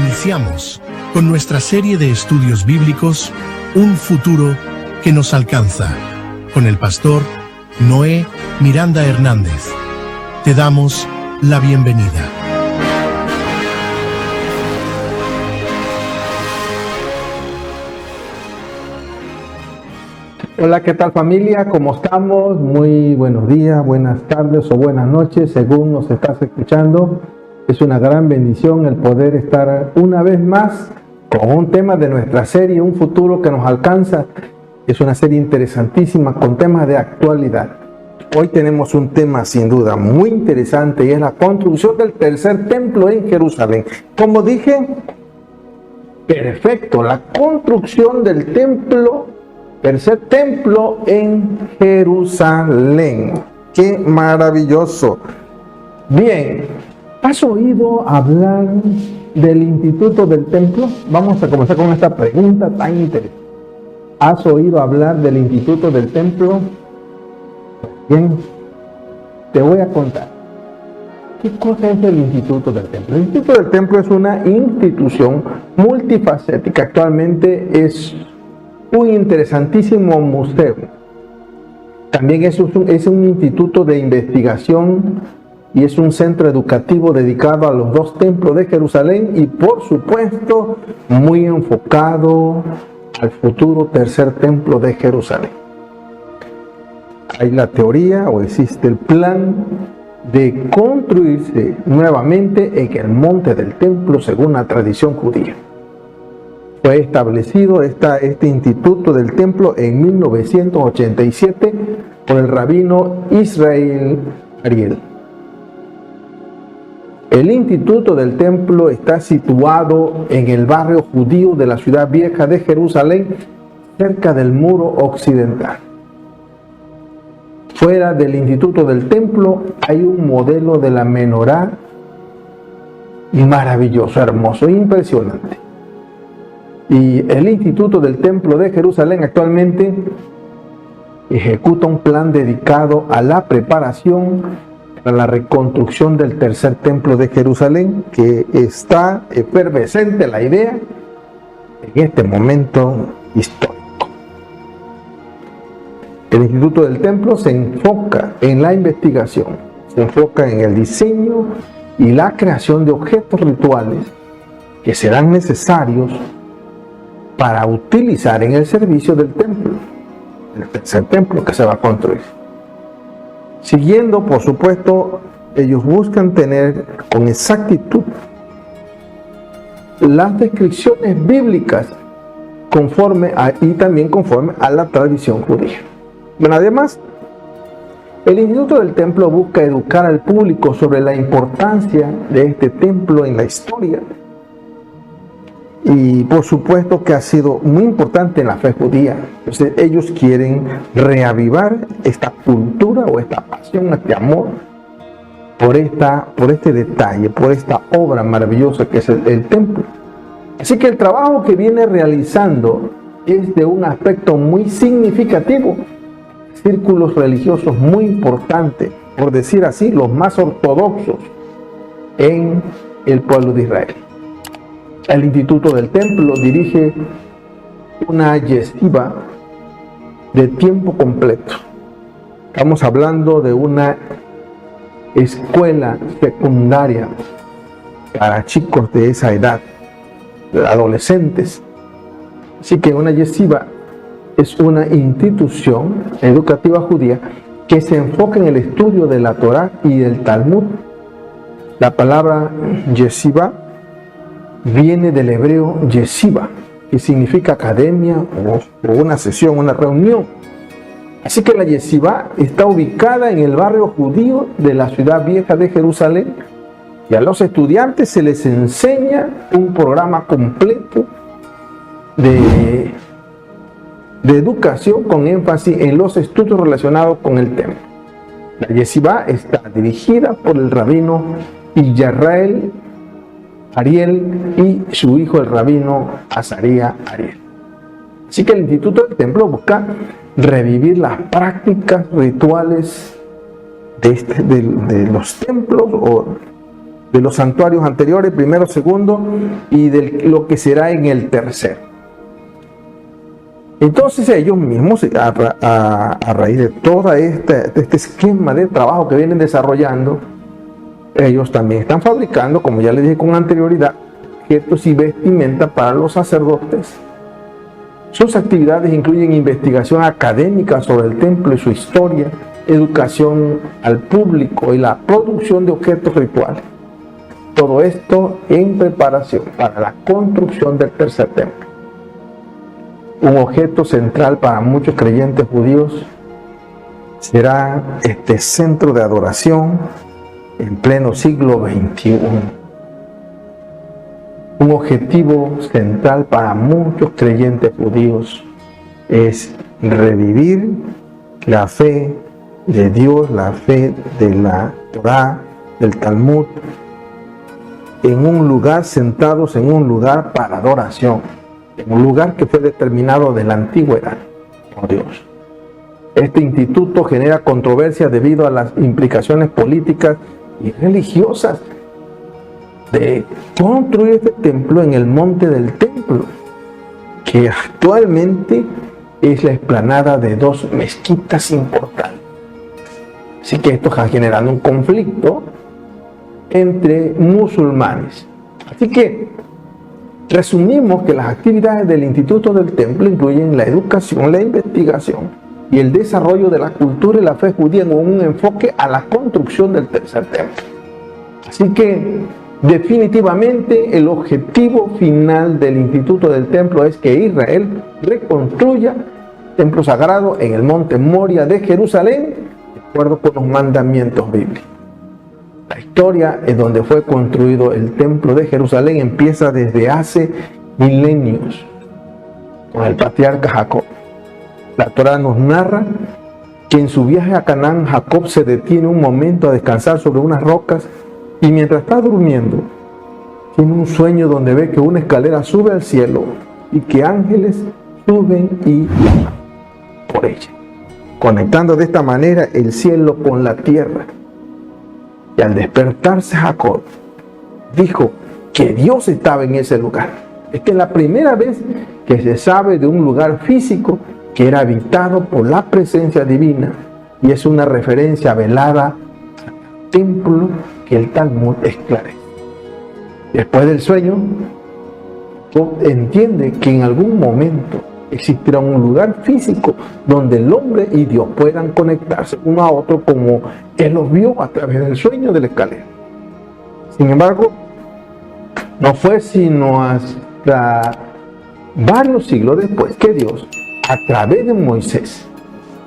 Iniciamos con nuestra serie de estudios bíblicos, Un futuro que nos alcanza, con el pastor Noé Miranda Hernández. Te damos la bienvenida. Hola, ¿qué tal familia? ¿Cómo estamos? Muy buenos días, buenas tardes o buenas noches, según nos estás escuchando. Es una gran bendición el poder estar una vez más con un tema de nuestra serie, Un futuro que nos alcanza. Es una serie interesantísima con temas de actualidad. Hoy tenemos un tema sin duda muy interesante y es la construcción del tercer templo en Jerusalén. Como dije, perfecto, la construcción del tercer templo en Jerusalén. ¡Qué maravilloso! Bien. ¿Has oído hablar del Instituto del Templo? Vamos a comenzar con esta pregunta tan interesante. ¿Has oído hablar del Instituto del Templo? Bien, te voy a contar. ¿Qué cosa es el Instituto del Templo? El Instituto del Templo es una institución multifacética. Actualmente es un interesantísimo museo. También es un instituto de investigación y es un centro educativo dedicado a los dos templos de Jerusalén y, por supuesto, muy enfocado al futuro tercer templo de Jerusalén. Hay la teoría o existe el plan de construirse nuevamente en el monte del templo según la tradición judía. Fue establecido este instituto del templo en 1987 por el rabino Israel Ariel. El Instituto del Templo está situado en el barrio judío de la ciudad vieja de Jerusalén, cerca del muro occidental. Fuera del Instituto del Templo hay un modelo de la menorá maravilloso, hermoso, impresionante. Y el Instituto del Templo de Jerusalén actualmente ejecuta un plan dedicado a la preparación para la reconstrucción del tercer templo de Jerusalén, que está efervescente la idea en este momento histórico. El Instituto del Templo se enfoca en la investigación, se enfoca en el diseño y la creación de objetos rituales que serán necesarios para utilizar en el servicio del templo, el tercer templo que se va a construir. Siguiendo, por supuesto, ellos buscan tener con exactitud las descripciones bíblicas y también conforme a la tradición judía. Bueno, además, el Instituto del Templo busca educar al público sobre la importancia de este templo en la historia y, por supuesto, que ha sido muy importante en la fe judía. Entonces, ellos quieren reavivar esta cultura o esta pasión, este amor por este detalle, por esta obra maravillosa que es el templo. Así que el trabajo que viene realizando es de un aspecto muy significativo. Círculos religiosos muy importantes, por decir así, los más ortodoxos en el pueblo de Israel. El Instituto del Templo dirige una yeshiva de tiempo completo. Estamos hablando de una escuela secundaria para chicos de esa edad, de adolescentes. Así que una yeshiva es una institución educativa judía que se enfoca en el estudio de la Torá y del Talmud. La palabra yeshiva viene del hebreo yeshiva, que significa academia o una sesión, una reunión. Así que la yeshiva está ubicada en el barrio judío de la ciudad vieja de Jerusalén y a los estudiantes se les enseña un programa completo de educación con énfasis en los estudios relacionados con el tema. La yeshiva está dirigida por el rabino Israel Ariel y su hijo el rabino Azaría Ariel. Así que el Instituto del Templo busca revivir las prácticas rituales de los templos o de los santuarios anteriores, primero, segundo, y de lo que será en el tercero. Entonces ellos mismos, a raíz de todo este esquema de trabajo que vienen desarrollando, ellos también están fabricando, como ya les dije con anterioridad, objetos y vestimenta para los sacerdotes. Sus actividades incluyen investigación académica sobre el templo y su historia, educación al público y la producción de objetos rituales. Todo esto en preparación para la construcción del tercer templo. Un objeto central para muchos creyentes judíos será este centro de adoración en pleno siglo XXI. Un objetivo central para muchos creyentes judíos es revivir la fe de Dios, la fe de la Torá, del Talmud, en un lugar, sentados en un lugar para adoración, en un lugar que fue determinado de la antigüedad por Dios. Este instituto genera controversia debido a las implicaciones políticas y religiosas de construir este templo en el monte del templo, que actualmente es la explanada de dos mezquitas importantes. Así que esto está generando un conflicto entre musulmanes. Así que resumimos que las actividades del Instituto del Templo incluyen la educación, la investigación y el desarrollo de la cultura y la fe judía con un enfoque a la construcción del tercer templo. Así que definitivamente el objetivo final del Instituto del Templo es que Israel reconstruya el templo sagrado en el monte Moria de Jerusalén, de acuerdo con los mandamientos bíblicos. La historia en donde fue construido el templo de Jerusalén empieza desde hace milenios con el patriarca Jacob. La Torá nos narra que en su viaje a Canaán, Jacob se detiene un momento a descansar sobre unas rocas y mientras está durmiendo, tiene un sueño donde ve que una escalera sube al cielo y que ángeles suben y bajan por ella, conectando de esta manera el cielo con la tierra. Y al despertarse Jacob, dijo que Dios estaba en ese lugar. Esta es la primera vez que se sabe de un lugar físico que era habitado por la presencia divina, y es una referencia velada al templo que el Talmud esclarece. Después del sueño, Jacob entiende que en algún momento existirá un lugar físico donde el hombre y Dios puedan conectarse uno a otro como él los vio a través del sueño de la escalera. Sin embargo, no fue sino hasta varios siglos después que Dios, a través de Moisés,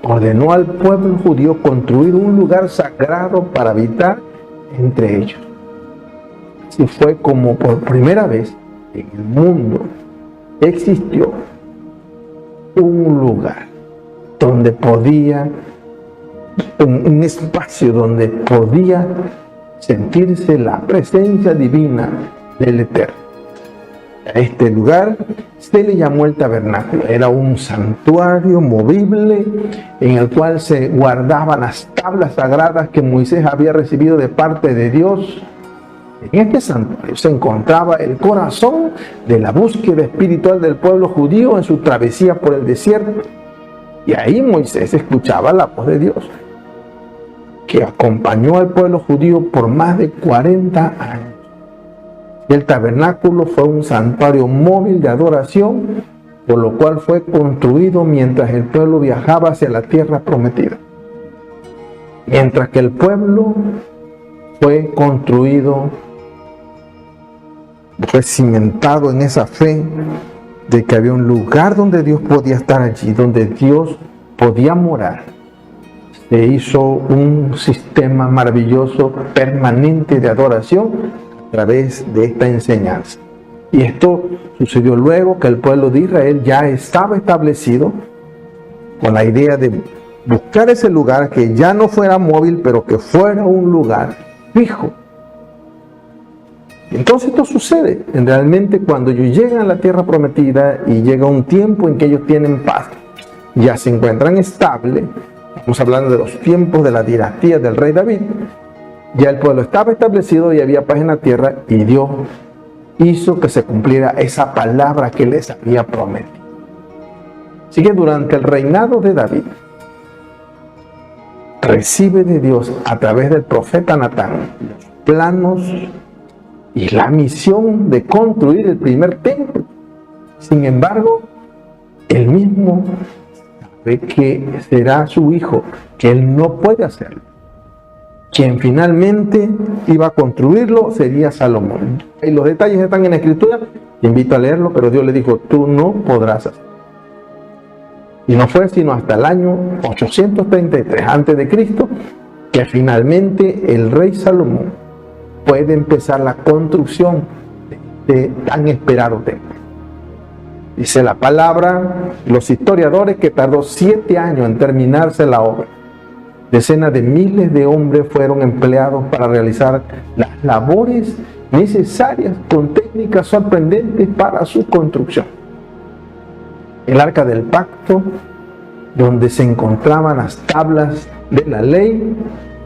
ordenó al pueblo judío construir un lugar sagrado para habitar entre ellos. Así fue como por primera vez en el mundo existió un lugar donde podía, un espacio donde podía sentirse la presencia divina del Eterno. A este lugar se le llamó el tabernáculo. Era un santuario movible en el cual se guardaban las tablas sagradas que Moisés había recibido de parte de Dios. En este santuario se encontraba el corazón de la búsqueda espiritual del pueblo judío en su travesía por el desierto. Y ahí Moisés escuchaba la voz de Dios, que acompañó al pueblo judío por más de 40 años. El tabernáculo fue un santuario móvil de adoración, por lo cual fue construido mientras el pueblo viajaba hacia la tierra prometida. Mientras que el pueblo fue construido, fue cimentado en esa fe de que había un lugar donde Dios podía estar allí, donde Dios podía morar. Se hizo un sistema maravilloso, permanente de adoración a través de esta enseñanza. Y esto sucedió luego que el pueblo de Israel ya estaba establecido con la idea de buscar ese lugar que ya no fuera móvil, pero que fuera un lugar fijo. Entonces esto sucede realmente cuando ellos llegan a la tierra prometida y llega un tiempo en que ellos tienen paz, ya se encuentran estables. Estamos hablando de los tiempos de la dinastía del rey David. Ya el pueblo estaba establecido y había paz en la tierra, y Dios hizo que se cumpliera esa palabra que les había prometido. Así que durante el reinado de David, recibe de Dios a través del profeta Natán los planos y la misión de construir el primer templo. Sin embargo, él mismo sabe que será su hijo, que él no puede hacerlo. Quien finalmente iba a construirlo sería Salomón. Y los detalles están en la Escritura, te invito a leerlo, pero Dios le dijo, tú no podrás hacerlo. Y no fue sino hasta el año 833 a.C. que finalmente el rey Salomón puede empezar la construcción de tan esperado templo. Dice la palabra, los historiadores, que tardó 7 años en terminarse la obra. Decenas de miles de hombres fueron empleados para realizar las labores necesarias con técnicas sorprendentes para su construcción. El arca del pacto, donde se encontraban las tablas de la ley,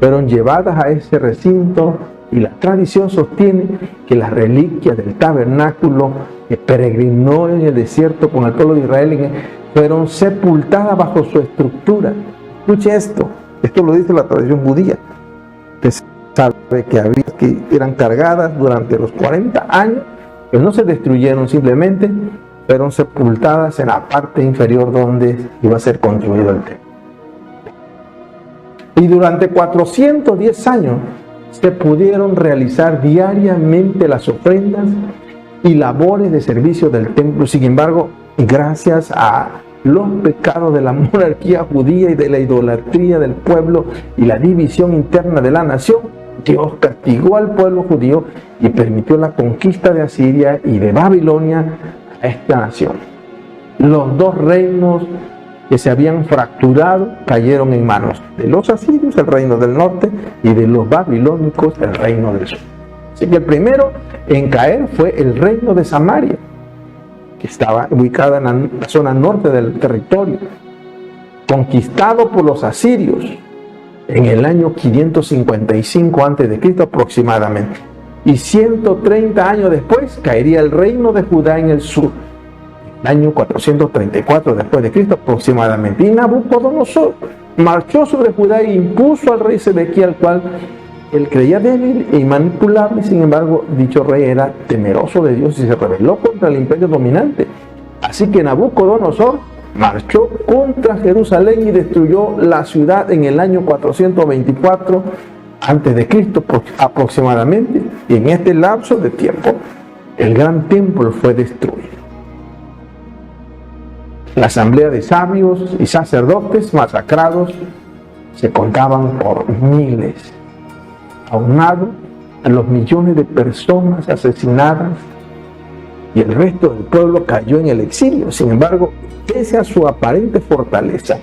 fueron llevadas a ese recinto, y la tradición sostiene que las reliquias del tabernáculo que peregrinó en el desierto con el pueblo de Israel fueron sepultadas bajo su estructura. Escuche esto lo dice la tradición judía. Usted sabe que eran cargadas durante los 40 años, que no se destruyeron, simplemente fueron sepultadas en la parte inferior donde iba a ser construido el templo. Y durante 410 años se pudieron realizar diariamente las ofrendas y labores de servicio del templo. Sin embargo, gracias a los pecados de la monarquía judía y de la idolatría del pueblo y la división interna de la nación, Dios castigó al pueblo judío y permitió la conquista de Asiria y de Babilonia a esta nación. Los dos reinos que se habían fracturado cayeron en manos de los asirios, el reino del norte, y de los babilónicos, el reino del sur. Así que el primero en caer fue el reino de Samaria, que estaba ubicada en la zona norte del territorio, conquistado por los asirios en el año 555 a.C. aproximadamente. Y 130 años después caería el reino de Judá en el sur, el año 434 después de Cristo aproximadamente. Y Nabucodonosor marchó sobre Judá e impuso al rey Sedequías, al cual él creía débil e manipulable. Sin embargo, dicho rey era temeroso de Dios y se rebeló contra el imperio dominante. Así que Nabucodonosor marchó contra Jerusalén y destruyó la ciudad en el año 424 a.C. aproximadamente. Y en este lapso de tiempo, el gran templo fue destruido. La asamblea de sabios y sacerdotes masacrados se contaban por miles, aunado a los millones de personas asesinadas, y el resto del pueblo cayó en el exilio. Sin embargo, pese a su aparente fortaleza,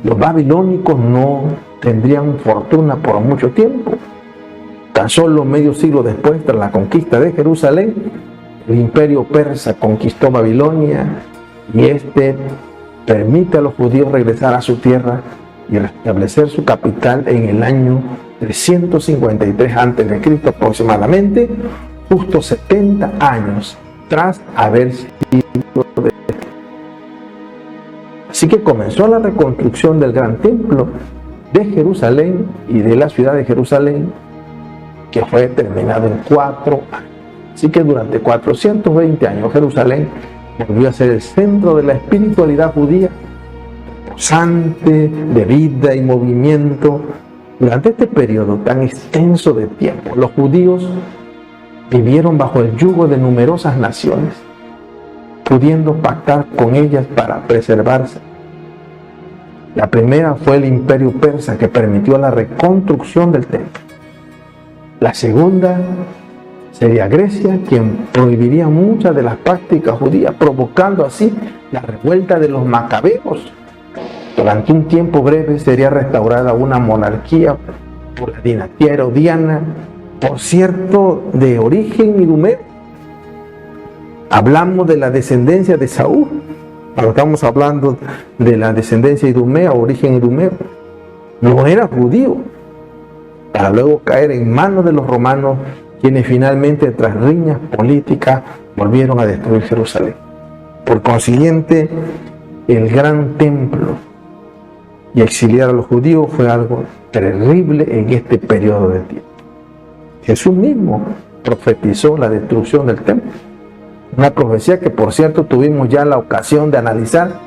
los babilónicos no tendrían fortuna por mucho tiempo. Tan solo medio siglo después, tras la conquista de Jerusalén, el imperio persa conquistó Babilonia, y este permite a los judíos regresar a su tierra y restablecer su capital en el año 353 a.C. aproximadamente, justo 70 años tras haber sido destruido. Así que comenzó la reconstrucción del gran templo de Jerusalén y de la ciudad de Jerusalén, que fue terminado en 4 años. Así que durante 420 años Jerusalén volvió a ser el centro de la espiritualidad judía, reposante, de vida y movimiento. Durante este periodo tan extenso de tiempo, los judíos vivieron bajo el yugo de numerosas naciones, pudiendo pactar con ellas para preservarse. La primera fue el imperio persa, que permitió la reconstrucción del templo. La segunda sería Grecia, quien prohibiría muchas de las prácticas judías, provocando así la revuelta de los macabeos. Durante un tiempo breve sería restaurada una monarquía por la dinastía herodiana, por cierto, de origen idumeo. Hablamos de la descendencia de Saúl, pero estamos hablando de la descendencia idumea, origen idumeo. No era judío, para luego caer en manos de los romanos, quienes finalmente, tras riñas políticas, volvieron a destruir Jerusalén. Por consiguiente, el gran templo y exiliar a los judíos fue algo terrible en este periodo de tiempo. Jesús mismo profetizó la destrucción del templo. Una profecía que, por cierto, tuvimos ya la ocasión de analizar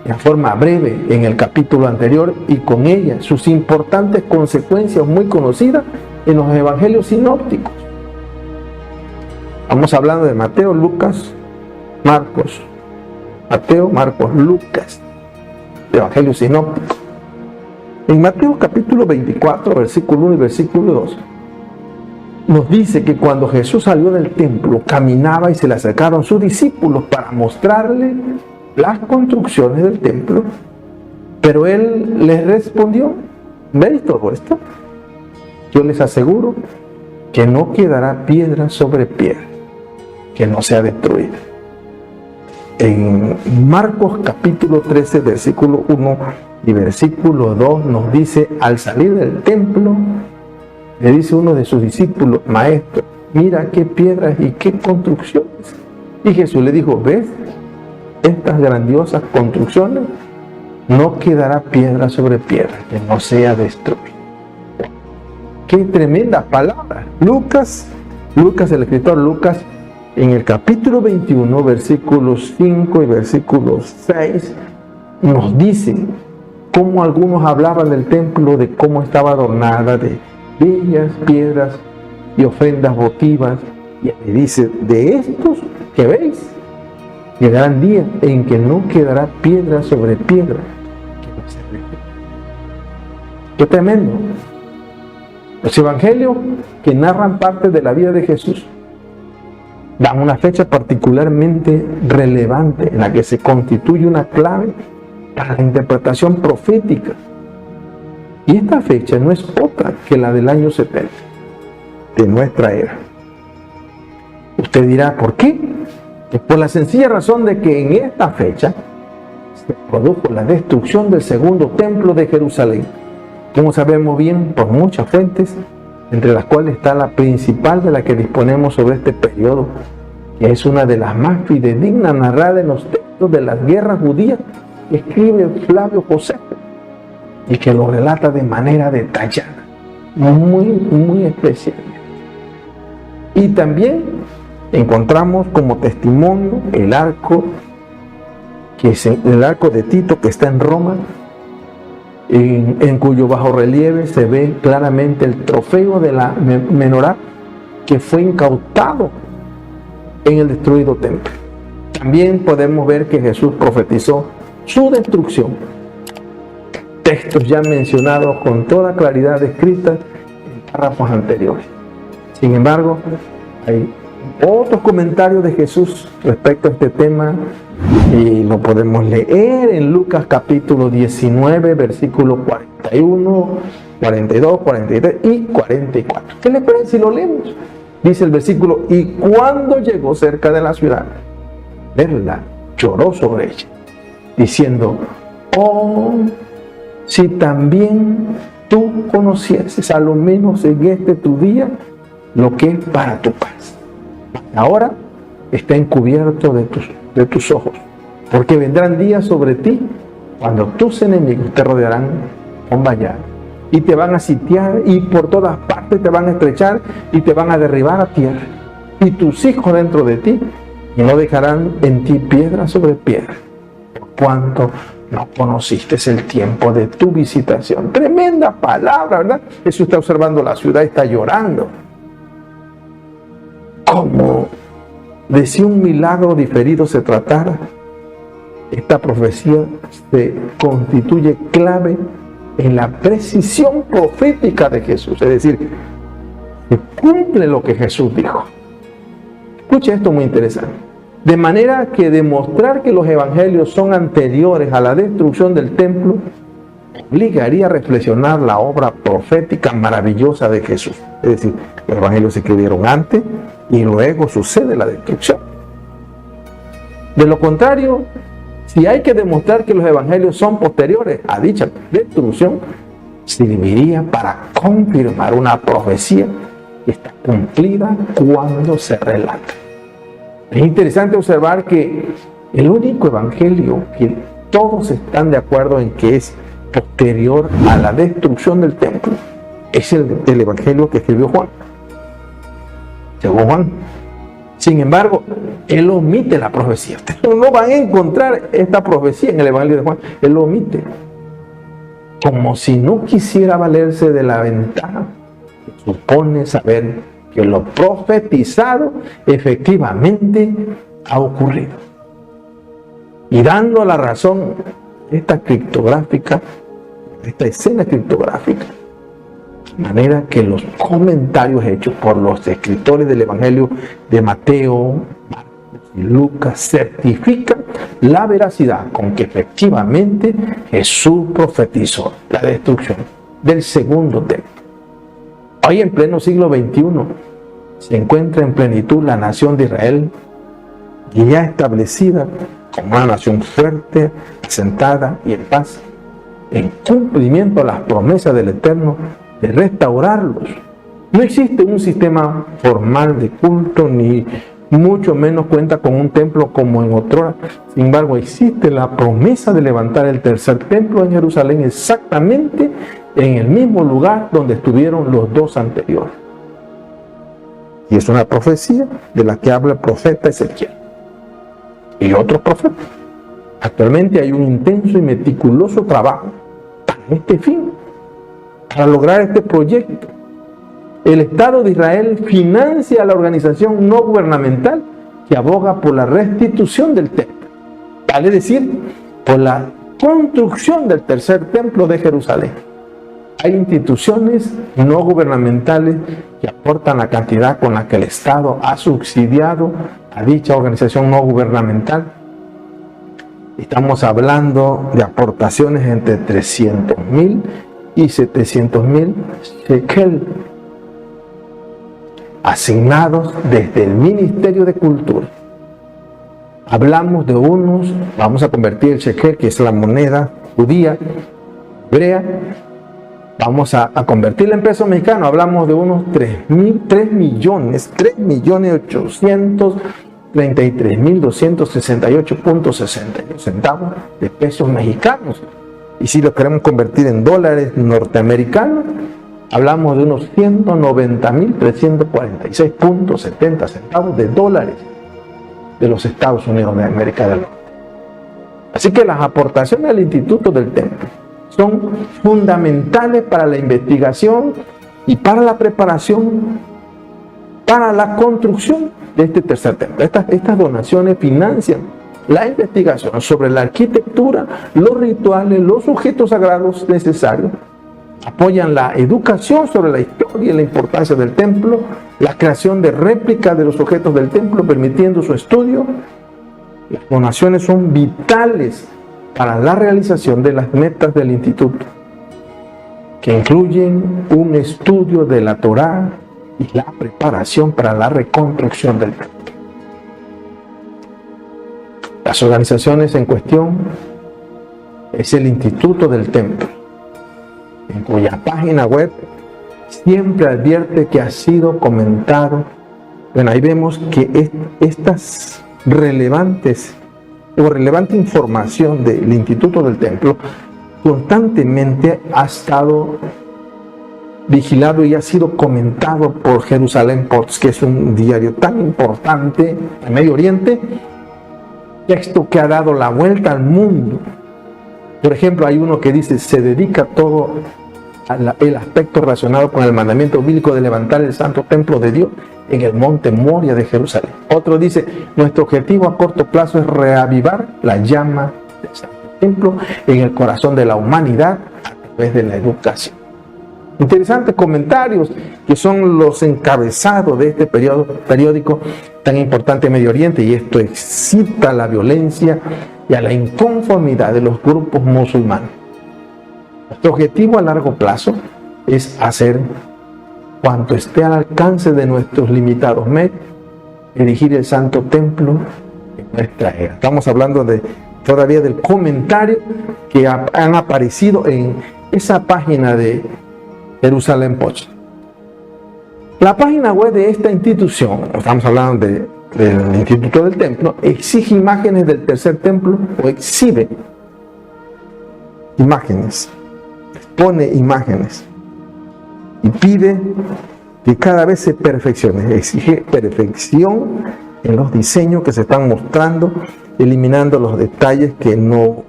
en forma breve en el capítulo anterior, y con ella sus importantes consecuencias muy conocidas en los evangelios sinópticos. Vamos hablando de Mateo, Lucas, Marcos. Mateo, Marcos, Lucas, evangelio sinóptico. En Mateo capítulo 24, versículo 1 y versículo 2, nos dice que cuando Jesús salió del templo, caminaba y se le acercaron sus discípulos para mostrarle las construcciones del templo, pero él les respondió: ¿veis todo esto? Yo les aseguro que no quedará piedra sobre piedra que no sea destruida. En Marcos capítulo 13, versículo 1 y versículo 2 nos dice: al salir del templo, le dice uno de sus discípulos: Maestro, mira qué piedras y qué construcciones. Y Jesús le dijo: ¿ves estas grandiosas construcciones? No quedará piedra sobre piedra que no sea destruida. ¡Qué tremenda palabra! Lucas, el escritor Lucas, en el capítulo 21, versículos 5 y versículos 6, nos dice cómo algunos hablaban del templo, de cómo estaba adornada de bellas piedras y ofrendas votivas. Y le dice: de estos que veis, llegarán días en que no quedará piedra sobre piedra que no se destruya. ¡Qué tremendo! Los evangelios que narran parte de la vida de Jesús dan una fecha particularmente relevante en la que se constituye una clave para la interpretación profética. Y esta fecha no es otra que la del año 70 de nuestra era. Usted dirá: ¿por qué? Es por la sencilla razón de que en esta fecha se produjo la destrucción del segundo templo de Jerusalén. Como sabemos bien por muchas fuentes, entre las cuales está la principal de la que disponemos sobre este periodo, que es una de las más fidedignas narradas en los textos de las guerras judías que escribe Flavio Josefo, y que lo relata de manera detallada, muy especial. Y también encontramos como testimonio el arco de Tito, que está en Roma, en cuyo bajorrelieve se ve claramente el trofeo de la menorá que fue incautado en el destruido templo. También podemos ver que Jesús profetizó su destrucción. Textos ya mencionados con toda claridad descritas en párrafos anteriores. Sin embargo, hay otros comentarios de Jesús respecto a este tema, y lo podemos leer en Lucas capítulo 19, versículos 41, 42, 43 y 44. ¿Qué les parece si lo leemos? Dice el versículo: y cuando llegó cerca de la ciudad, verla, lloró sobre ella, diciendo: oh, si también tú conocieses, a lo menos en este tu día, lo que es para tu paz. Ahora está encubierto de tus ojos, porque vendrán días sobre ti cuando tus enemigos te rodearán con vallado y te van a sitiar, y por todas partes te van a estrechar y te van a derribar a tierra, y tus hijos dentro de ti, y no dejarán en ti piedra sobre piedra, por cuanto no conociste el tiempo de tu visitación. Tremenda palabra, ¿verdad? Jesús está observando la ciudad, está llorando. Como de si un milagro diferido se tratara, esta profecía se constituye clave en la precisión profética de Jesús. Es decir, se cumple lo que Jesús dijo. Escucha esto muy interesante. De manera que demostrar que los evangelios son anteriores a la destrucción del templo obligaría a reflexionar la obra profética maravillosa de Jesús. Es decir, los evangelios se escribieron antes y luego sucede la destrucción. De lo contrario, si hay que demostrar que los evangelios son posteriores a dicha destrucción, serviría para confirmar una profecía que está cumplida cuando se relata. Es interesante observar que el único evangelio que todos están de acuerdo en que es posterior a la destrucción del templo es el evangelio que escribió Juan, según Juan. Sin embargo, él omite la profecía. Ustedes no van a encontrar esta profecía en el evangelio de Juan. Él lo omite, como si no quisiera valerse de la ventaja que supone saber que lo profetizado efectivamente ha ocurrido, y dando la razón esta escena criptográfica, de manera que los comentarios hechos por los escritores del Evangelio de Mateo, Marcos y Lucas certifican la veracidad con que efectivamente Jesús profetizó la destrucción del segundo templo. Hoy, en pleno siglo XXI, se encuentra en plenitud la nación de Israel, ya establecida como una nación fuerte, asentada y en paz, en cumplimiento a las promesas del Eterno de restaurarlos. No existe un sistema formal de culto, ni mucho menos cuenta con un templo como en otrora. Sin embargo, existe la promesa de levantar el tercer templo en Jerusalén, exactamente en el mismo lugar donde estuvieron los dos anteriores. Y es una profecía de la que habla el profeta Ezequiel y otros profetas. Actualmente hay un intenso y meticuloso trabajo para este fin, para lograr este proyecto. El Estado de Israel financia a la organización no gubernamental que aboga por la restitución del templo, vale decir, por la construcción del tercer templo de Jerusalén. Hay instituciones no gubernamentales que aportan la cantidad con la que el Estado ha subsidiado a dicha organización no gubernamental. Estamos hablando de aportaciones entre 300,000 y 700,000 shekel, asignados desde el Ministerio de Cultura. Hablamos de unos, vamos a convertir el shekel, que es la moneda judía, hebrea, vamos a convertirla en peso mexicano. Hablamos de unos 3.833.268.62 centavos de pesos mexicanos. Y si lo queremos convertir en dólares norteamericanos, hablamos de unos 190.346.70 centavos de dólares de los Estados Unidos de América del Norte. Así que las aportaciones al Instituto del Templo son fundamentales para la investigación y para la preparación para la construcción de este tercer templo. Estas donaciones financian la investigación sobre la arquitectura, los rituales, los objetos sagrados necesarios, apoyan la educación sobre la historia y la importancia del templo, la creación de réplicas de los objetos del templo, permitiendo su estudio. Las donaciones son vitales para la realización de las metas del instituto, que incluyen un estudio de la Torá y la preparación para la reconstrucción del templo. Las organizaciones en cuestión es el Instituto del Templo, en cuya página web siempre advierte que ha sido comentado. Bueno, ahí vemos que estas relevante información del Instituto del Templo constantemente ha estado vigilado y ha sido comentado por Jerusalem Post, que es un diario tan importante en Medio Oriente, texto que ha dado la vuelta al mundo. Por ejemplo, hay uno que dice: se dedica todo el aspecto relacionado con el mandamiento bíblico de levantar el santo templo de Dios en el monte Moria de Jerusalén. Otro dice: nuestro objetivo a corto plazo es reavivar la llama del santo templo en el corazón de la humanidad a través de la educación. Interesantes comentarios que son los encabezados de este periódico tan importante en Medio Oriente, y esto excita la violencia y a la inconformidad de los grupos musulmanes. Nuestro objetivo a largo plazo es hacer cuanto esté al alcance de nuestros limitados medios, erigir el santo templo en nuestra era. Estamos hablando todavía del comentario que han aparecido en esa página de Jerusalén Post. La página web de esta institución, estamos hablando del Instituto del Templo, exige imágenes del tercer templo o exhibe imágenes, expone imágenes y pide que cada vez se perfeccione, exige perfección en los diseños que se están mostrando, eliminando los detalles que no,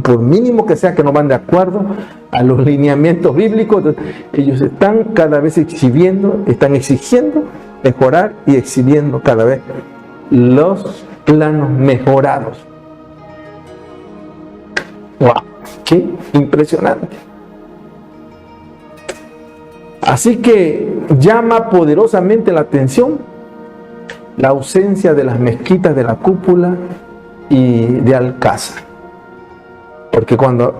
por mínimo que sea, que no van de acuerdo a los lineamientos bíblicos. Ellos están cada vez están exigiendo mejorar y exhibiendo cada vez los planos mejorados. ¡Wow! ¡Qué impresionante! Así que llama poderosamente la atención la ausencia de las mezquitas de la cúpula y de Alcázar. Porque cuando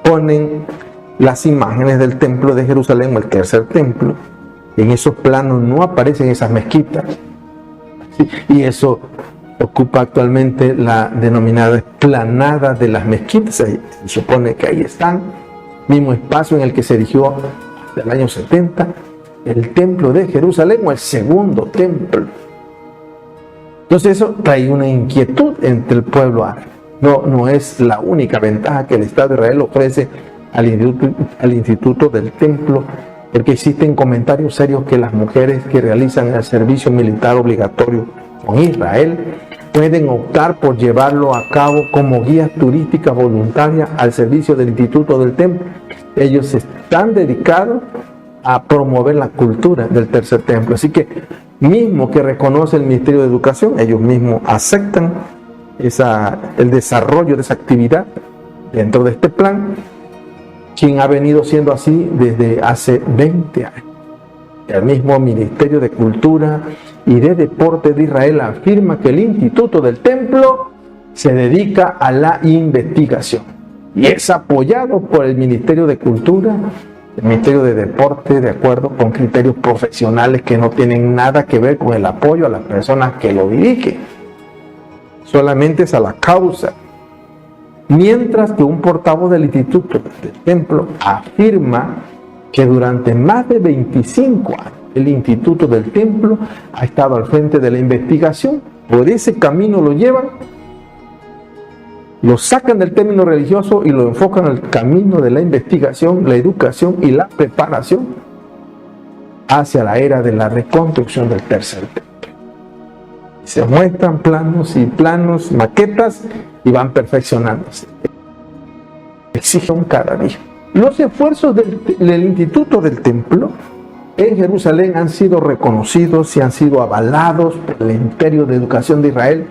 ponen las imágenes del templo de Jerusalén o el tercer templo, en esos planos no aparecen esas mezquitas. ¿Sí? Y eso ocupa actualmente la denominada explanada de las mezquitas. Se supone que ahí están, mismo espacio en el que se erigió hasta el año 70 el templo de Jerusalén o el segundo templo. Entonces eso trae una inquietud entre el pueblo árabe. No es la única ventaja que el Estado de Israel ofrece al Instituto del Templo, porque existen comentarios serios que las mujeres que realizan el servicio militar obligatorio con Israel pueden optar por llevarlo a cabo como guías turísticas voluntarias al servicio del Instituto del Templo. Ellos están dedicados a promover la cultura del tercer templo. Así que, mismo que reconoce el Ministerio de Educación, ellos mismos aceptan el desarrollo de esa actividad dentro de este plan, quien ha venido siendo así desde hace 20 años. El mismo Ministerio de Cultura y de Deporte de Israel afirma que el Instituto del Templo se dedica a la investigación y es apoyado por el Ministerio de Cultura, el Ministerio de Deporte, de acuerdo con criterios profesionales que no tienen nada que ver con el apoyo a las personas que lo dirigen. Solamente es a la causa. Mientras que un portavoz del Instituto del Templo afirma que durante más de 25 años el Instituto del Templo ha estado al frente de la investigación. Por ese camino lo llevan, lo sacan del término religioso y lo enfocan al camino de la investigación, la educación y la preparación hacia la era de la reconstrucción del tercer templo. Se muestran planos, maquetas y van perfeccionándose. Exigen cada día. Los esfuerzos del Instituto del Templo en Jerusalén han sido reconocidos y han sido avalados por el Imperio de Educación de Israel.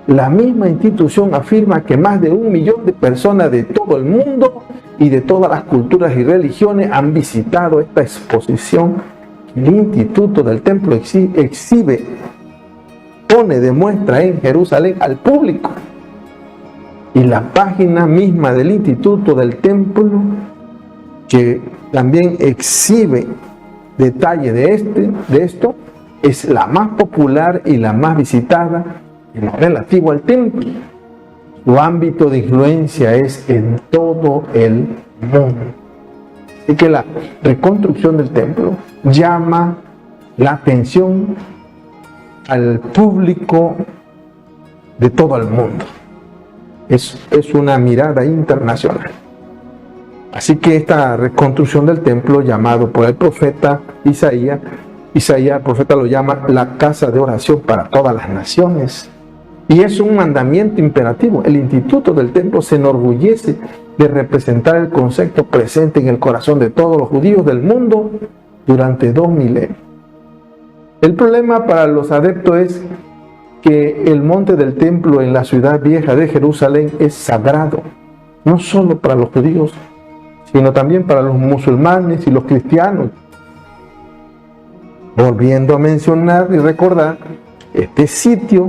La misma institución afirma que más de 1 millón de personas de todo el mundo y de todas las culturas y religiones han visitado esta exposición. El Instituto del Templo exhibe, pone de muestra en Jerusalén al público. Y la página misma del Instituto del Templo, que también exhibe detalle de esto, es la más popular y la más visitada en lo relativo al templo. Su ámbito de influencia es en todo el mundo. Así que la reconstrucción del templo llama la atención al público de todo el mundo. Es una mirada internacional. Así que esta reconstrucción del templo, llamado por el profeta Isaías, el profeta lo llama la casa de oración para todas las naciones. Y es un mandamiento imperativo. El Instituto del Templo se enorgullece de representar el concepto presente en el corazón de todos los judíos del mundo durante 2 milenios. El problema para los adeptos es que el monte del templo en la ciudad vieja de Jerusalén es sagrado, no solo para los judíos, sino también para los musulmanes y los cristianos. Volviendo a mencionar y recordar, este sitio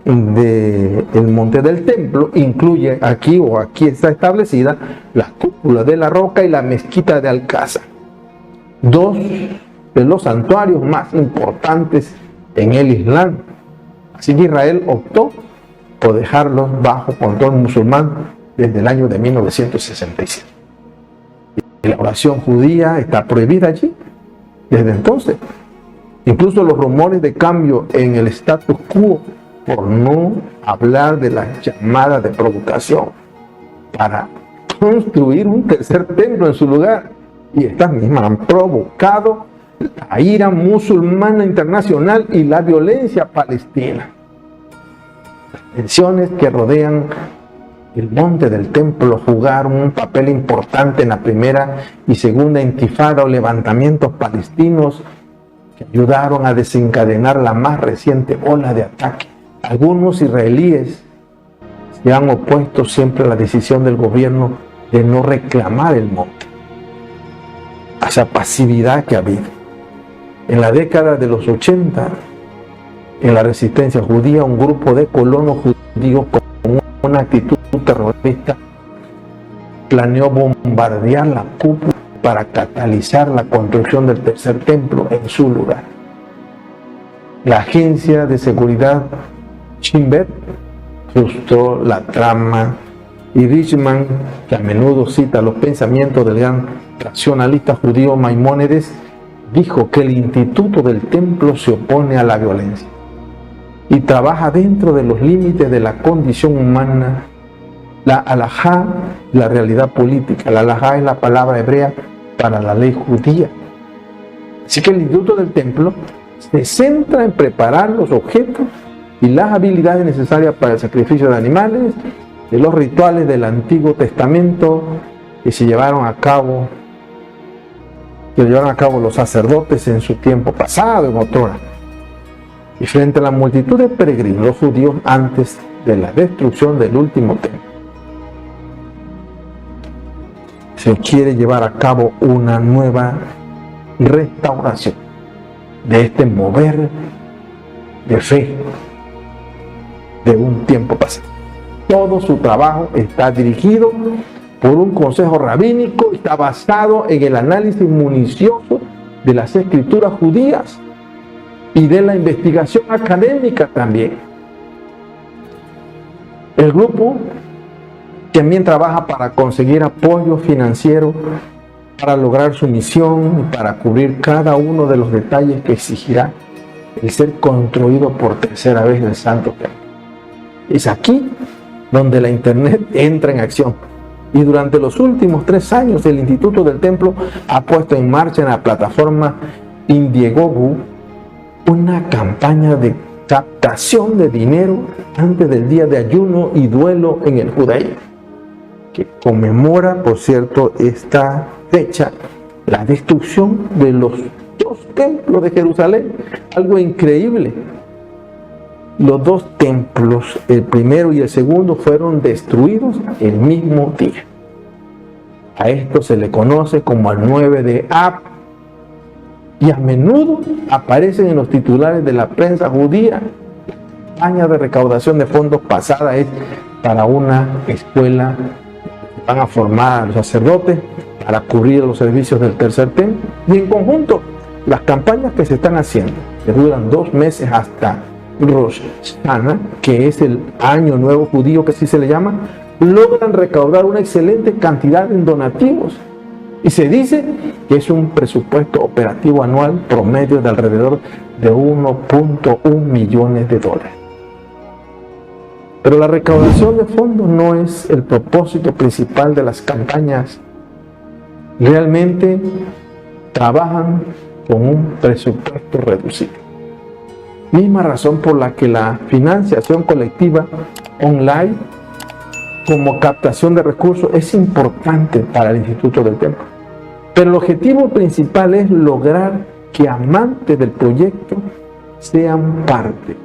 del monte del templo incluye aquí está establecida la cúpula de la roca y la mezquita de Alcázar, 2 de los santuarios más importantes en el Islam. Así que Israel optó por dejarlos bajo control musulmán desde el año de 1967. La oración judía está prohibida allí desde entonces. Incluso los rumores de cambio en el status quo, por no hablar de la llamada de provocación para construir un tercer templo en su lugar. Y estas mismas han provocado la ira musulmana internacional y la violencia palestina. Las tensiones que rodean el monte del templo jugaron un papel importante en la primera y segunda intifada o levantamientos palestinos que ayudaron a desencadenar la más reciente ola de ataque. Algunos israelíes se han opuesto siempre a la decisión del gobierno de no reclamar el monte, a esa pasividad que ha habido. En la década de los 80, en la resistencia judía, un grupo de colonos judíos con una actitud terrorista planeó bombardear la cúpula para catalizar la construcción del tercer templo en su lugar. La agencia de seguridad Shin Bet frustró la trama y Richman, que a menudo cita los pensamientos del gran racionalista judío Maimónides, dijo que el instituto del templo se opone a la violencia y trabaja dentro de los límites de la condición humana. La halajá, la realidad política. La halajá es la palabra hebrea para la ley judía. Así que el instituto del templo se centra en preparar los objetos y las habilidades necesarias para el sacrificio de animales, de los rituales del Antiguo Testamento que se llevaron a cabo los sacerdotes en su tiempo pasado, en otrora. Y frente a la multitud de peregrinos, los judíos antes de la destrucción del último templo, se quiere llevar a cabo una nueva restauración de este mover de fe de un tiempo pasado. Todo su trabajo está dirigido por un consejo rabínico, está basado en el análisis minucioso de las escrituras judías y de la investigación académica también. El grupo también trabaja para conseguir apoyo financiero para lograr su misión y para cubrir cada uno de los detalles que exigirá el ser construido por tercera vez el Santo Templo. Es aquí donde la Internet entra en acción. Y durante los últimos 3 años el Instituto del Templo ha puesto en marcha en la plataforma Indiegogo una campaña de captación de dinero antes del día de ayuno y duelo en el judaísmo, que conmemora, por cierto, esta fecha, la destrucción de los 2 templos de Jerusalén. Algo increíble. Los 2 templos, el primero y el segundo, fueron destruidos el mismo día. A esto se le conoce como el 9 de Ab, y a menudo aparecen en los titulares de la prensa judía. La campaña de recaudación de fondos pasada es para una escuela. Van a formar a los sacerdotes para cubrir los servicios del tercer templo. Y en conjunto, las campañas que se están haciendo, que duran 2 meses hasta Rosh Hashanah, que es el año nuevo judío, que así se le llama, logran recaudar una excelente cantidad en donativos. Y se dice que es un presupuesto operativo anual promedio de alrededor de 1.1 millones de dólares. Pero la recaudación de fondos no es el propósito principal de las campañas. Realmente trabajan con un presupuesto reducido. Misma razón por la que la financiación colectiva online como captación de recursos es importante para el Instituto del Templo. Pero el objetivo principal es lograr que amantes del proyecto sean parte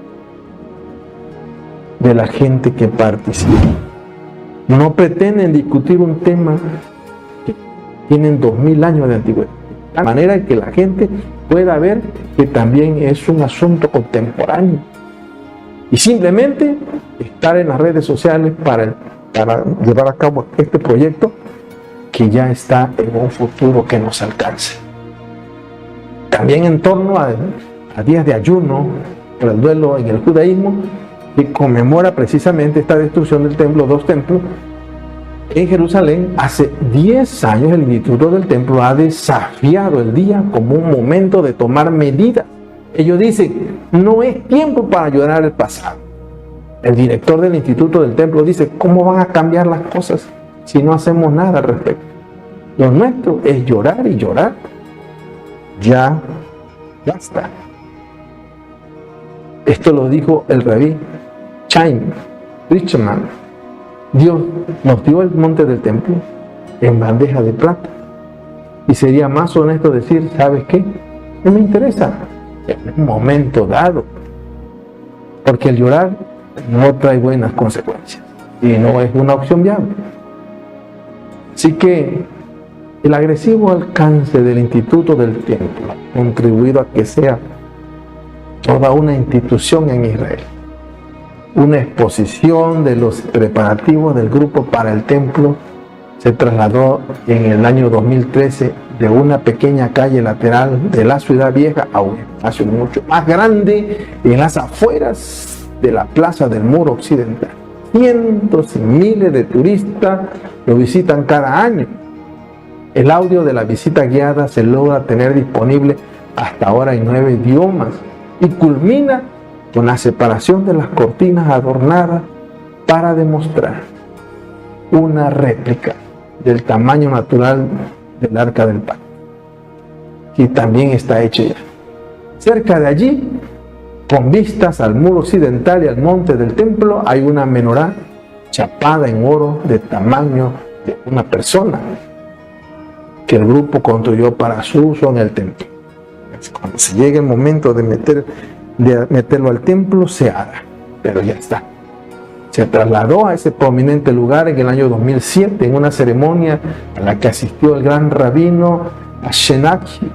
de la gente que participa. No pretenden discutir un tema que tienen 2000 años de antigüedad, de manera que la gente pueda ver que también es un asunto contemporáneo, y simplemente estar en las redes sociales para llevar a cabo este proyecto que ya está en un futuro que nos alcance. También en torno a días de ayuno por el duelo en el judaísmo, que conmemora precisamente esta destrucción del templo, 2 templos, En Jerusalén, hace 10 años, el Instituto del Templo ha desafiado el día como un momento de tomar medidas. Ellos dicen, no es tiempo para llorar el pasado. El director del Instituto del Templo dice, ¿cómo van a cambiar las cosas si no hacemos nada al respecto? Lo nuestro es llorar y llorar. Ya basta. Esto lo dijo el rabí Chaim Richman. Dios nos dio el monte del templo en bandeja de plata. Y sería más honesto decir, ¿sabes qué? No me interesa en un momento dado. Porque el llorar no trae buenas consecuencias. Y no es una opción viable. Así que el agresivo alcance del Instituto del Templo ha contribuido a que sea toda una institución en Israel. Una exposición de los preparativos del grupo para el templo se trasladó en el año 2013 de una pequeña calle lateral de la ciudad vieja a un espacio mucho más grande en las afueras de la plaza del Muro Occidental. Cientos y miles de turistas lo visitan cada año. El audio de la visita guiada se logra tener disponible hasta ahora en 9 idiomas y culmina con la separación de las cortinas adornadas para demostrar una réplica del tamaño natural del Arca del Pacto, que también está hecho ya. Cerca de allí, con vistas al muro occidental y al monte del templo, hay una menorá chapada en oro de tamaño de una persona que el grupo construyó para su uso en el templo. Cuando se llegue el momento de meterlo al templo, se hará, pero ya está. Se trasladó a ese prominente lugar en el año 2007 en una ceremonia a la que asistió el gran rabino Ashenaki,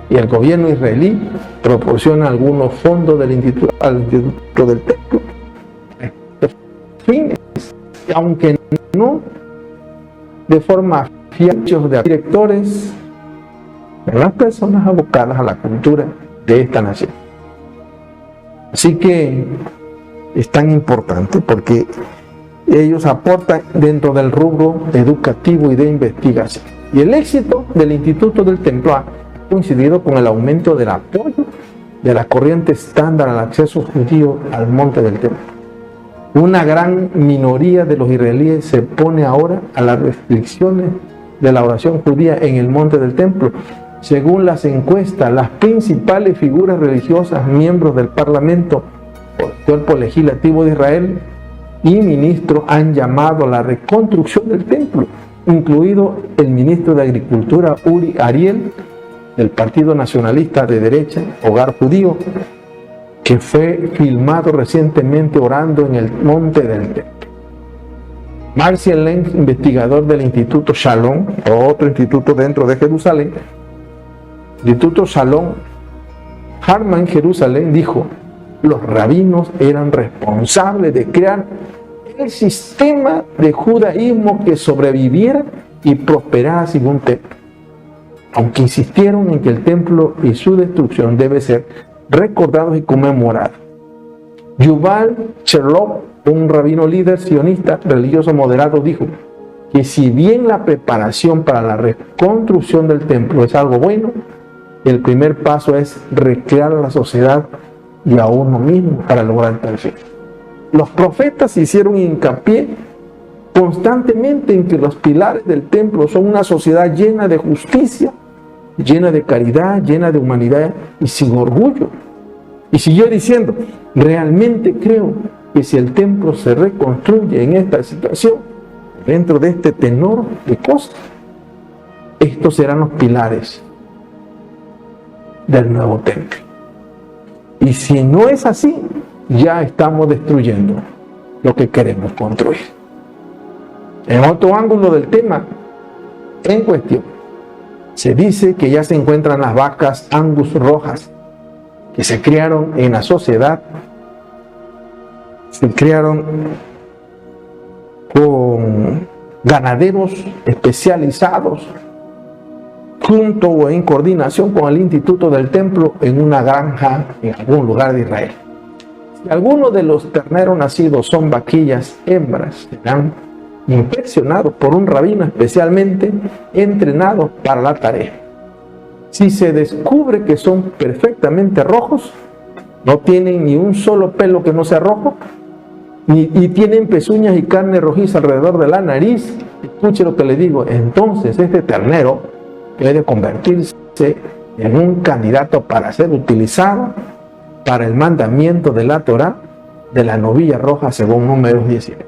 y el gobierno israelí proporciona algunos fondos al Instituto del Templo. Fines, aunque no de forma fiel, de directores, de las personas abocadas a la cultura de esta nación. Así que es tan importante porque ellos aportan dentro del rubro educativo y de investigación. Y el éxito del Instituto del Templo ha coincidido con el aumento del apoyo de la corriente estándar al acceso judío al monte del templo. Una gran minoría de los israelíes se opone ahora a las restricciones de la oración judía en el monte del templo. Según las encuestas, las principales figuras religiosas, miembros del Parlamento o del cuerpo legislativo de Israel y ministros han llamado a la reconstrucción del templo, incluido el ministro de Agricultura Uri Ariel, del Partido Nacionalista de Derecha, Hogar Judío, que fue filmado recientemente orando en el monte del templo. Marcial Lenz, investigador del Instituto Shalom, otro instituto dentro de Jerusalén, Instituto Shalom, Harman, Jerusalén, dijo: los rabinos eran responsables de crear el sistema de judaísmo que sobreviviera y prosperara sin un templo, aunque insistieron en que el templo y su destrucción debe ser recordados y conmemorados. Yuval Cherlov, un rabino líder sionista religioso moderado, dijo que si bien la preparación para la reconstrucción del templo es algo bueno, el primer paso es recrear a la sociedad y a uno mismo para lograr tal fin. Los profetas hicieron hincapié constantemente en que los pilares del templo son una sociedad llena de justicia, llena de caridad, llena de humanidad y sin orgullo. Y siguió diciendo: realmente creo que si el templo se reconstruye en esta situación, dentro de este tenor de cosas, estos serán los pilares del nuevo templo. Y si no es así, ya estamos destruyendo lo que queremos construir. En otro ángulo del tema en cuestión, se dice que ya se encuentran las vacas Angus rojas que se criaron en la sociedad, se criaron con ganaderos especializados, junto o en coordinación con el Instituto del Templo en una granja en algún lugar de Israel. Si algunos de los terneros nacidos son vaquillas hembras, serán inspeccionados por un rabino especialmente entrenado para la tarea. Si se descubre que son perfectamente rojos, no tienen ni un solo pelo que no sea rojo, y tienen pezuñas y carne rojiza alrededor de la nariz, escuche lo que le digo, entonces este ternero puede convertirse en un candidato para ser utilizado para el mandamiento de la Torá de la novilla roja según Números 19,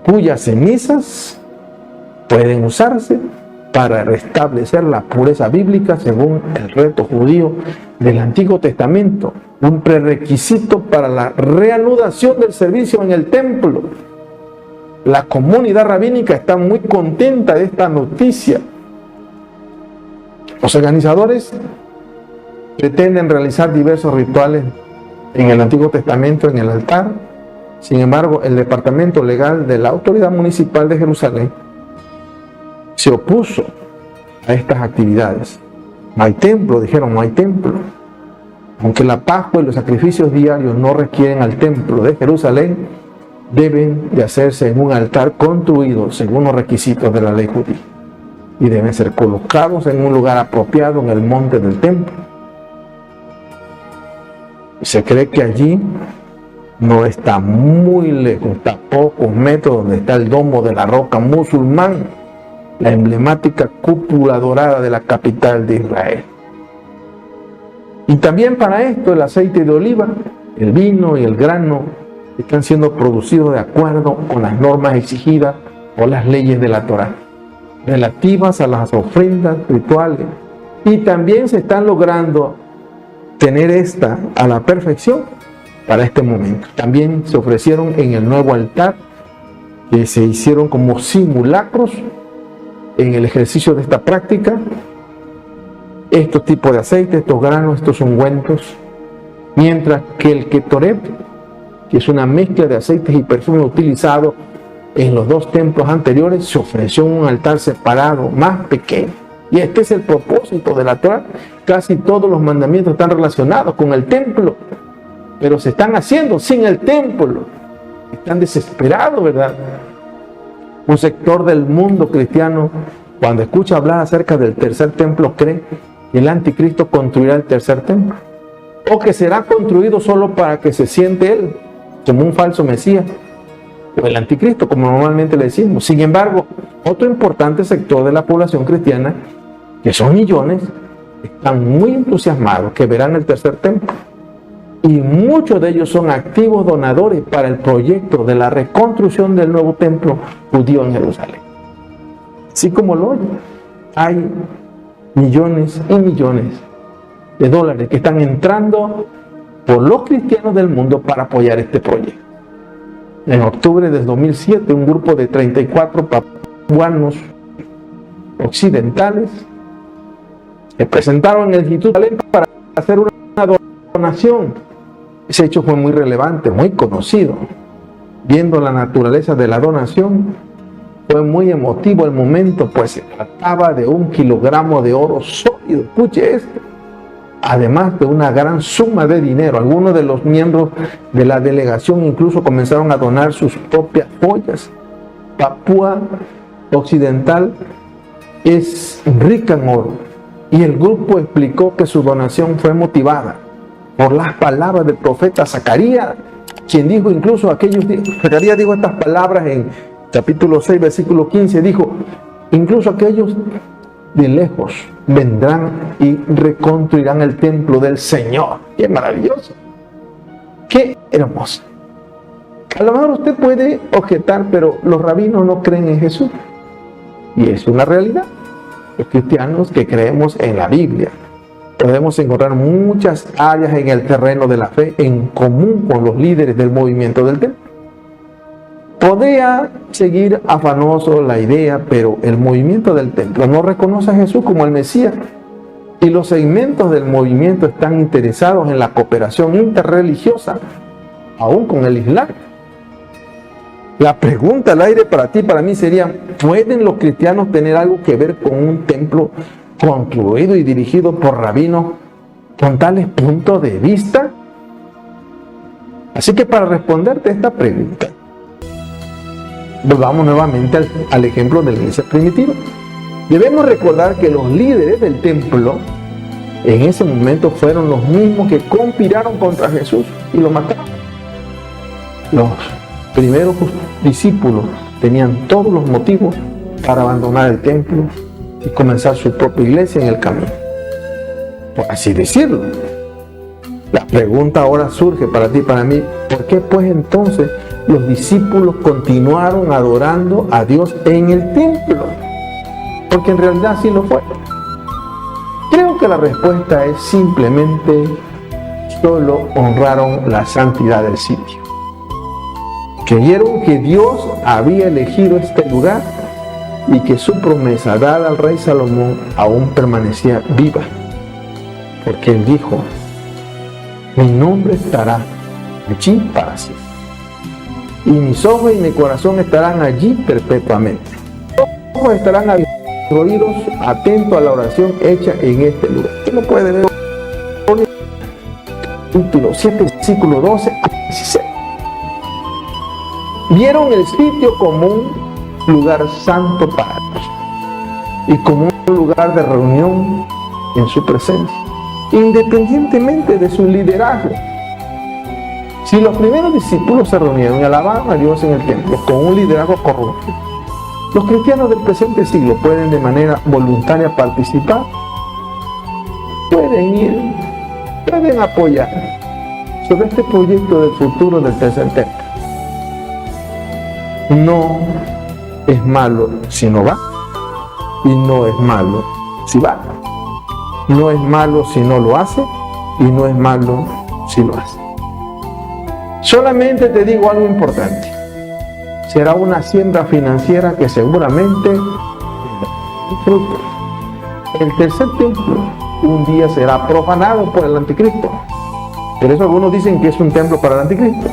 cuyas cenizas pueden usarse para restablecer la pureza bíblica según el reto judío del Antiguo Testamento, un prerequisito para la reanudación del servicio en el templo. La comunidad rabínica está muy contenta de esta noticia. Los organizadores pretenden realizar diversos rituales en el Antiguo Testamento en el altar. Sin embargo, el departamento legal de la Autoridad Municipal de Jerusalén se opuso a estas actividades. No hay templo, dijeron, no hay templo. Aunque la Pascua y los sacrificios diarios no requieren al templo de Jerusalén, deben de hacerse en un altar construido según los requisitos de la ley judía y deben ser colocados en un lugar apropiado en el monte del templo. Se cree que allí no está muy lejos, está a pocos metros donde está el domo de la roca musulmán, la emblemática cúpula dorada de la capital de Israel. Y también para esto el aceite de oliva, el vino y el grano están siendo producidos de acuerdo con las normas exigidas por las leyes de la Torá, relativas a las ofrendas rituales. Y también se están logrando tener esta a la perfección para este momento. También se ofrecieron en el nuevo altar, que se hicieron como simulacros en el ejercicio de esta práctica, estos tipos de aceite, estos granos, estos ungüentos, mientras que el ketoret, que es una mezcla de aceites y perfumes utilizados en los dos templos anteriores, se ofreció en un altar separado, más pequeño. Y este es el propósito de la Torá. Casi todos los mandamientos están relacionados con el templo, pero se están haciendo sin el templo. Están desesperados, ¿verdad? Un sector del mundo cristiano, cuando escucha hablar acerca del tercer templo, cree que el anticristo construirá el tercer templo, o que será construido solo para que se siente él como un falso mesías, o el anticristo, como normalmente le decimos. Sin embargo, otro importante sector de la población cristiana, que son millones, están muy entusiasmados que verán el tercer templo. Y muchos de ellos son activos donadores para el proyecto de la reconstrucción del nuevo templo judío en Jerusalén. Así como lo oyen, hay millones y millones de dólares que están entrando por los cristianos del mundo para apoyar este proyecto. En octubre del 2007, un grupo de 34 papuanos occidentales se presentaron en el Instituto para hacer una donación. Ese hecho fue muy relevante, muy conocido. Viendo la naturaleza de la donación, fue muy emotivo el momento, pues se trataba de 1 kilogramo de oro sólido. Escuche esto. Además de una gran suma de dinero. Algunos de los miembros de la delegación incluso comenzaron a donar sus propias joyas. Papúa Occidental es rica en oro, y el grupo explicó que su donación fue motivada por las palabras del profeta Zacarías, quien dijo incluso Zacarías dijo estas palabras en capítulo 6, versículo 15, dijo, incluso aquellos de lejos vendrán y reconstruirán el templo del Señor. ¡Qué maravilloso! ¡Qué hermoso! A lo mejor usted puede objetar, pero los rabinos no creen en Jesús. Y es una realidad. Los cristianos que creemos en la Biblia podemos encontrar muchas áreas en el terreno de la fe en común con los líderes del movimiento del templo. Podría seguir afanoso la idea, pero el movimiento del templo no reconoce a Jesús como el Mesías, y los segmentos del movimiento están interesados en la cooperación interreligiosa, aún con el Islam. La pregunta al aire para ti y para mí sería, ¿pueden los cristianos tener algo que ver con un templo construido y dirigido por rabinos con tales puntos de vista? Así que para responderte esta pregunta, volvamos nuevamente al ejemplo de la iglesia primitiva. Debemos recordar que los líderes del templo en ese momento fueron los mismos que conspiraron contra Jesús y lo mataron. Los primeros discípulos tenían todos los motivos para abandonar el templo y comenzar su propia iglesia en el camino, por así decirlo. La pregunta ahora surge para ti y para mí: ¿por qué pues entonces los discípulos continuaron adorando a Dios en el templo? Porque en realidad sí lo fue. Creo que la respuesta es simplemente: solo honraron la santidad del sitio. Creyeron que Dios había elegido este lugar y que su promesa dada al rey Salomón aún permanecía viva. Porque él dijo: mi nombre estará allí para siempre, y mis ojos y mi corazón estarán allí perpetuamente. Los ojos estarán abiertos, oídos atentos a la oración hecha en este lugar. Usted lo puede ver en capítulo 7, versículo 12 a 16. Vieron el sitio como un lugar santo para Dios y como un lugar de reunión en su presencia, independientemente de su liderazgo. Si los primeros discípulos se reunieron y alababan a Dios en el templo con un liderazgo corrupto, los cristianos del presente siglo pueden de manera voluntaria participar, pueden ir, pueden apoyar sobre este proyecto del futuro del tercer templo. No es malo si no va, y no es malo si va. No es malo si no lo hace, y no es malo si lo hace. Solamente te digo algo importante: será una siembra financiera que seguramente tendrá fruto. El tercer templo un día será profanado por el anticristo. Por eso algunos dicen que es un templo para el anticristo,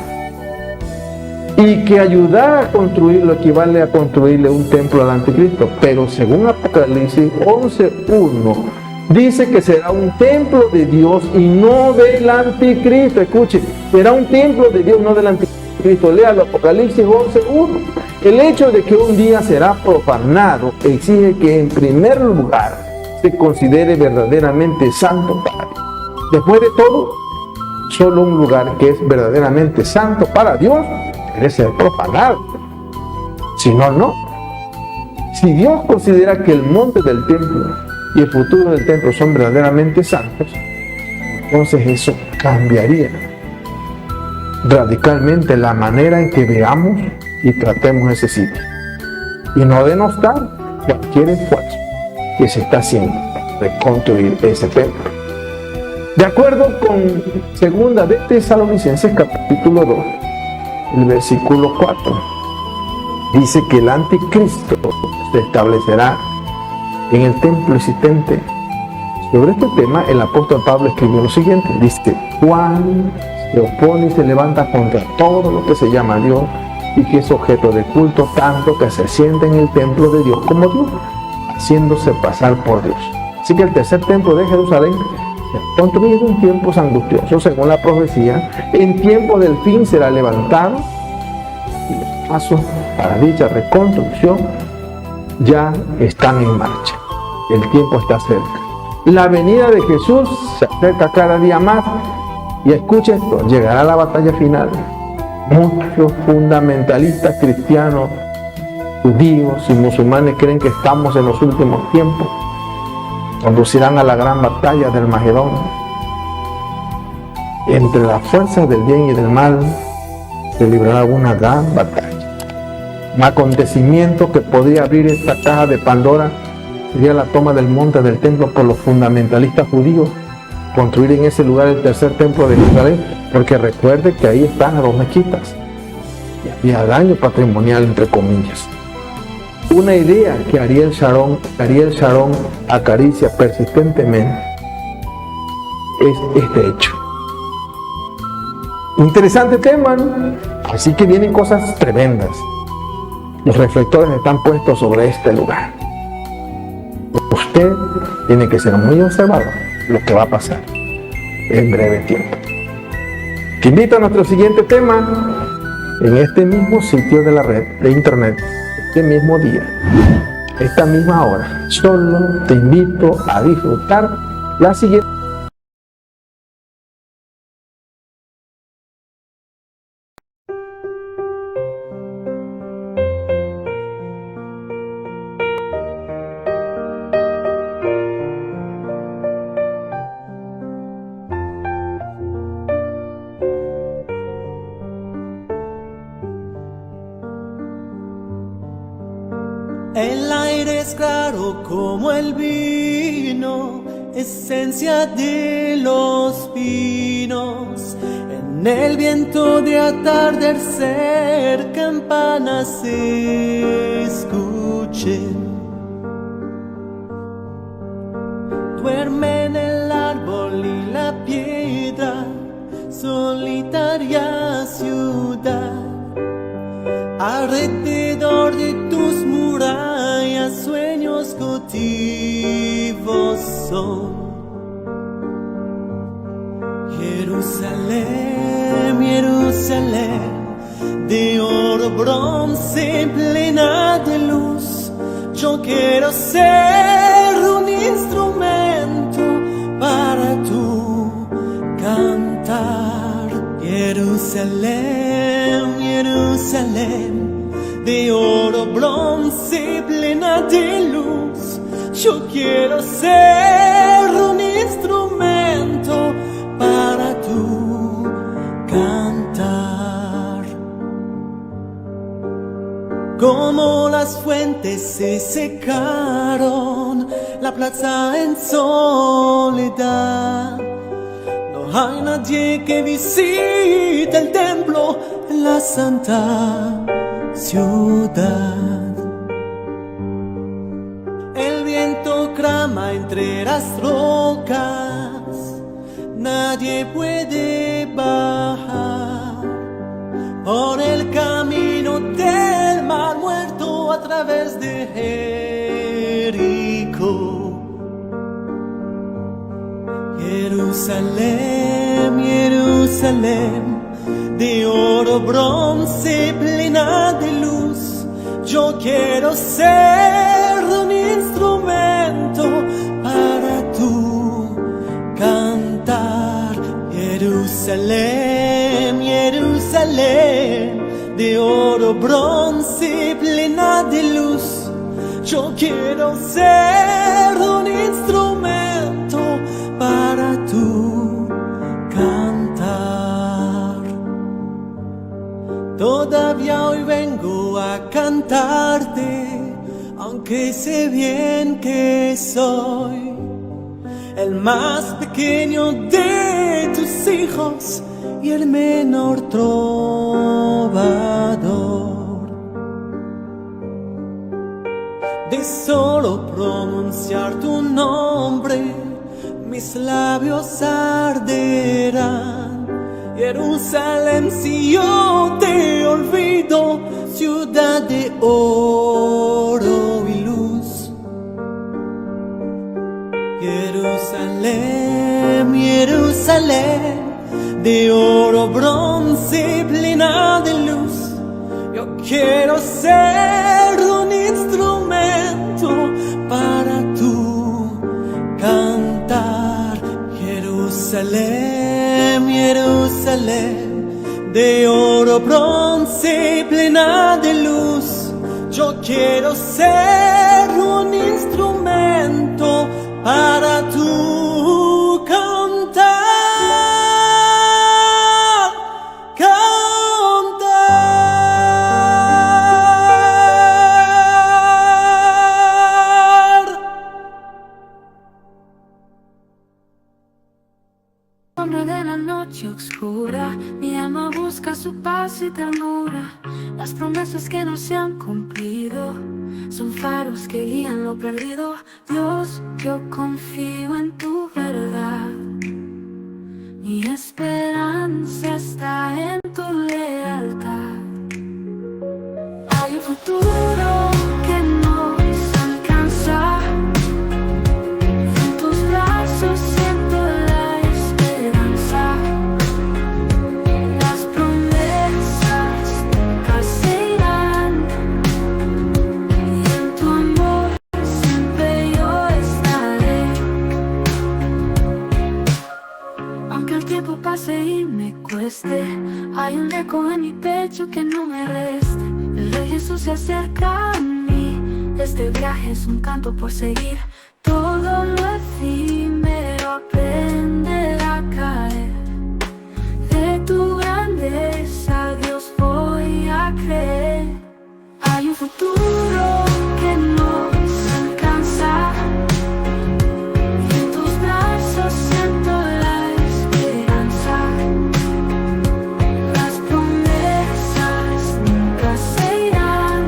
y que ayudar a construirlo equivale a construirle un templo al anticristo. Pero según Apocalipsis 11:1 dice que será un templo de Dios y no del anticristo. Escuche, será un templo de Dios, no del anticristo. Léalo, Apocalipsis 11:1. El hecho de que un día será profanado exige que en primer lugar se considere verdaderamente santo para Dios. Después de todo, solo un lugar que es verdaderamente santo para Dios debe ser profanado. Si no, no. Si Dios considera que el monte del templo y el futuro del templo son verdaderamente santos, entonces eso cambiaría radicalmente la manera en que veamos y tratemos ese sitio, y no denostar cualquier esfuerzo que se está haciendo de construir ese templo. De acuerdo con 2 de Tesalonicenses capítulo 2, el versículo 4, dice que el anticristo se establecerá en el templo existente. Sobre este tema el apóstol Pablo escribió lo siguiente, dice: Juan se opone y se levanta contra todo lo que se llama Dios y que es objeto de culto, tanto que se siente en el templo de Dios como Dios, haciéndose pasar por Dios. Así que el tercer templo de Jerusalén será construido en tiempos angustiosos, según la profecía. En tiempos del fin será levantado, y los pasos para dicha reconstrucción ya están en marcha. El tiempo está cerca. La venida de Jesús se acerca cada día más. Y escucha esto: llegará la batalla final. Muchos fundamentalistas cristianos, judíos y musulmanes creen que estamos en los últimos tiempos. Conducirán a la gran batalla del Magedón. Entre las fuerzas del bien y del mal se librará una gran batalla. Un acontecimiento que podría abrir esta caja de Pandora sería la toma del monte del templo por los fundamentalistas judíos, construir en ese lugar el tercer templo de Jerusalén, porque recuerde que ahí están las dos mezquitas y había daño patrimonial, entre comillas. Una idea que Ariel Sharon acaricia persistentemente es este hecho. Interesante tema, ¿no? Así que vienen cosas tremendas. Los reflectores están puestos sobre este lugar. Usted tiene que ser muy observador lo que va a pasar en breve tiempo. Te invito a nuestro siguiente tema, en este mismo sitio de la red de internet, este mismo día, esta misma hora. Solo te invito a disfrutar la siguiente. El aire es claro como el vino, esencia de los pinos. En el viento de atardecer, campanas se escuchen. Duerme en el árbol y la piedra, solitaria ciudad. Alrededor de tus murallas sueños cautivos son. Jerusalén, Jerusalén, de oro, bronce, plena de luz. Yo quiero ser un instrumento para tu cantar. Jerusalén, Jerusalén, de oro, bronce, plena de luz. Yo quiero ser un instrumento para tu cantar. Como las fuentes se secaron, la plaza en soledad. No hay nadie que visite el templo en la santa ciudad. El viento clama entre las rocas, nadie puede bajar por el camino del mar muerto a través de Jericó. Jerusalén, Jerusalén, de oro, bronce, plena de luz. Yo quiero ser un instrumento para tu cantar. Jerusalén, Jerusalén, de oro, bronce, plena de luz. Yo quiero ser un instrumento para tu cantar. Todavía hoy vengo a cantarte, aunque sé bien que soy el más pequeño de tus hijos y el menor trovador. De solo pronunciar tu nombre, mis labios arderán. Jerusalén, si yo te olvido, ciudad de oro y luz. Jerusalén, Jerusalén, de oro, bronce, plena de luz. Yo quiero ser un instrumento para tu cantar. Jerusalén, Jerusalén, de oro, bronce, plena de luz. Yo quiero ser un instrumento para tu cantar. Sombra de la noche oscura, mi alma busca su paz y ternura. Las promesas que no se han cumplido son faros que guían lo perdido. Dios, yo confío en tu verdad. Mi esperanza está en tu lealtad. Hay un futuro que nos alcanza. En tus brazos siento la esperanza. Las promesas pase y me cueste, hay un eco en mi pecho que no me reste. El Rey Jesús se acerca a mí, este viaje es un canto por seguir. Todo lo efímero aprender a caer. De tu grandeza, Dios, voy a creer. Hay un futuro que nos alcanza, y en tus brazos siento la esperanza. Las promesas nunca se irán,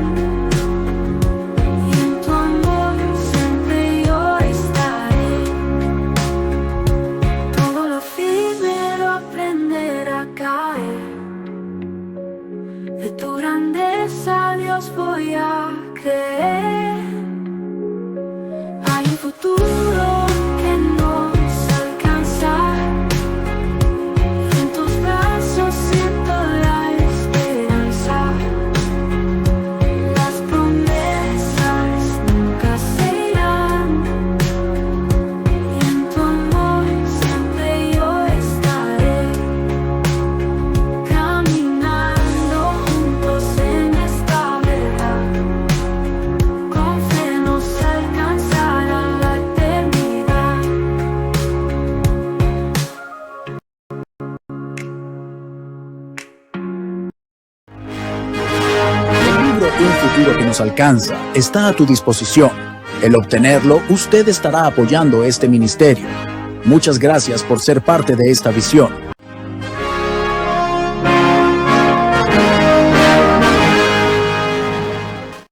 y en tu amor siempre yo estaré. Todo lo efímero aprender a caer. De tu grandeza, Dios, voy a creer. Hay un futuro que nos alcanza, y en tus brazos siento la esperanza. Las promesas nunca se irán, y en tu amor siempre yo estaré. Caminando juntos en esta verdad, con fe nos alcanzará la eternidad. El libro Un futuro que nos alcanza está a tu disposición. El obtenerlo, usted estará apoyando este ministerio. Muchas gracias por ser parte de esta visión.